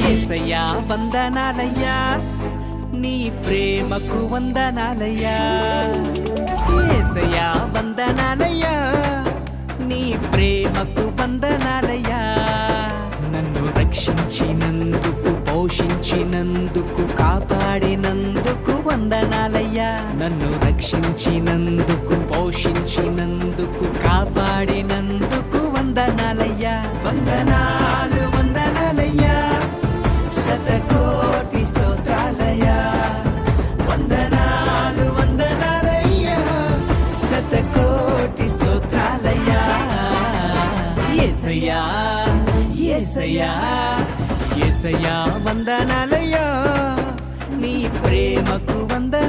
యేసయ్యా వందనాలయ్యా నీ ప్రేమకు వందనాలయ్యా యేసయ్యా వందనాలయ్యా నీ ప్రేమకు వందనాలయ్యా నన్ను రక్షించినందుకు పోషించినందుకు కాపాడినందుకు వందనాలయ్యా నన్ను రక్షించినందుకు పోషించినందుకు కాపాడినందుకు వందనాలయ్యా వందనాలు వందనాలయ్యా శతకోటి స్తోత్రాలయ్యా వందనాలు వందనాలయ్యా శతకోటి స్తోత్రాలయ్యా యేసయ్యా యేసయ్యా యేసయ్యా వందనాలయ్యా నీ ప్రేమకు వందనాలయ్యా